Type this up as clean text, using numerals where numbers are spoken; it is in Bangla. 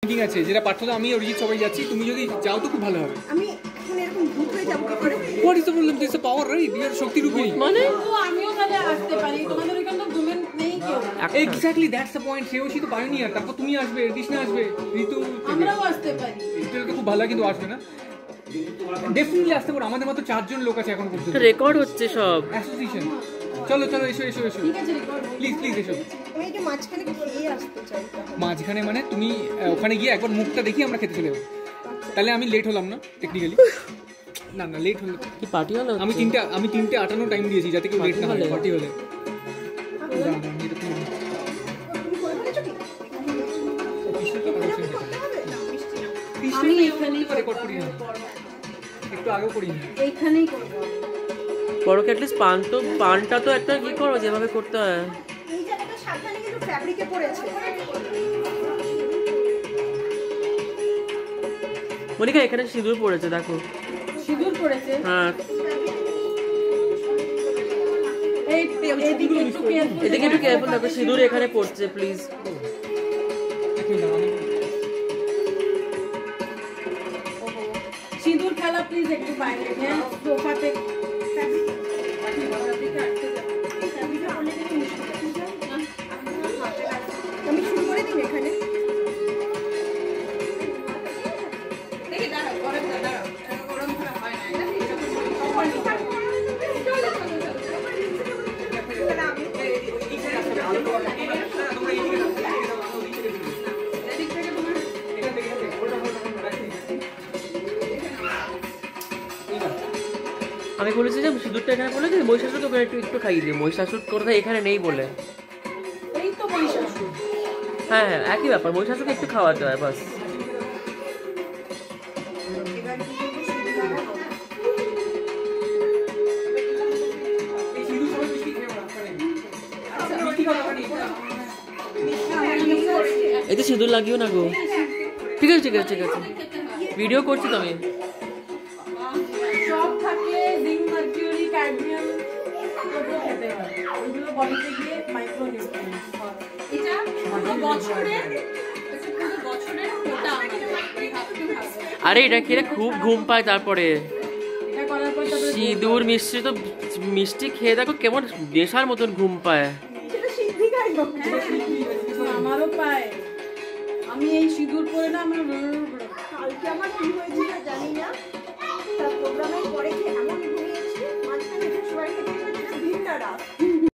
মিটিং আছে যেটা পাঠ্য আমি অরিজিৎ সবাই যাচ্ছি, তুমি যদি যাও তো খুব ভালো হবে। আমি এখন এরকম ভূত হয়ে যাব কি করে? What is the problem? This is power right, you are shakti rupini. মানে তো আমিও তাহলে আসতে পারি, তোমাদের ওইখানে তো ডোমেন নেই কেউ। Exactly that's the point. সেও তো পায়োনিয়ার, তারপর তুমি আসবে, কৃষ্ণা আসবে, ঋতু, আমরাও আসতে পারি। এটা তো খুব ভালো, কিন্তু আসবে না। ডেফিনেটলি আসতে পারো, আমাদের মতো 4 জন লোক আছে এখন পর্যন্ত। রেকর্ড হচ্ছে সব অ্যাসোসিয়েশন। চলো চলো, এসো এসো এসো, ঠিক আছে, রেকর্ড প্লিজ প্লিজ এসো। আমি একটু মাঝখানে খেয়ে আসতে চাই। মাঝখানে মানে তুমি ওখানে গিয়ে একবার মুখটা দেখি আমরা খেতে চলে যাবো। তাহলে আমি লেট হলাম না টেকনিক্যালি? না না, লেট হলো কি পার্টি হলো? আমি 3:58 টাইম দিয়েছি যাতে কেউ লেট না হয়। পার্টি হলে আমি এখানেই রেকর্ড করি না, একটু আগেও করি না। এইখানেই করব। বড়কে অ্যাটলিস্ট পানটা তো একটা কি করো যেভাবে করতে হয়। এই জায়গাটা সাবধানে কিন্তু ফ্যাব্রিকে পড়েছে। মনিকা এখানে সিঁদুর পড়েছে দেখো। সিঁদুর পড়েছে? হ্যাঁ, এদিকে একটু কেয়ারফুল। এদিকে একটু কেয়ারফুল দেখো, সিঁদুর এখানে পড়ছে প্লিজ। সিঁদুর খেলা প্লিজ একটু বাইরে, হ্যাঁ সোফাতে। আমি শুরু করে দিই এখানে। আমি বলেছি যে সিঁদুরটা এখানে বলে যে মহিষাসুরকে ওখানে একটু খাইয়ে দিই। মহিষাসুর কথা এখানে নেই বলে। এই তো মহিষাসুর। হ্যাঁ হ্যাঁ, একই ব্যাপার, মহিষাসুরকে একটু খাওয়াতে হয় বাস। এতে সিঁদুর লাগিও না গো। ঠিক আছে ঠিক আছে ঠিক আছে, ভিডিও করছি তো আমি। সব থাকলে জিঙ্ক, মার্কিউরি, ক্যাডমিয়াম ওগুলো খেতে হয়। ওগুলো বডিতে গিয়ে মাইক্রো নিউট্রিয়েন্টস হয়। এটা পুরো বছরের ওটা আরে এটা খেলে খুব ঘুম পায়। তারপরে এটা করার পর তারপরে সিঁদুর মিষ্টি তো মিষ্টি খেয়ে দেখো কেমন নেশার মতন ঘুম পায়। সেটা সিদ্ধি খাই গো। আমারও পায়। আমি এই সিঁদুর পরে না আমার কালকে আমার কি হয়েছিল জানি না, তার প্রোগ্রামের পরে কি এমন ঘুমিয়েছি, মাঝখানে যে সবাই খেতে গেছে দিনটা রাত।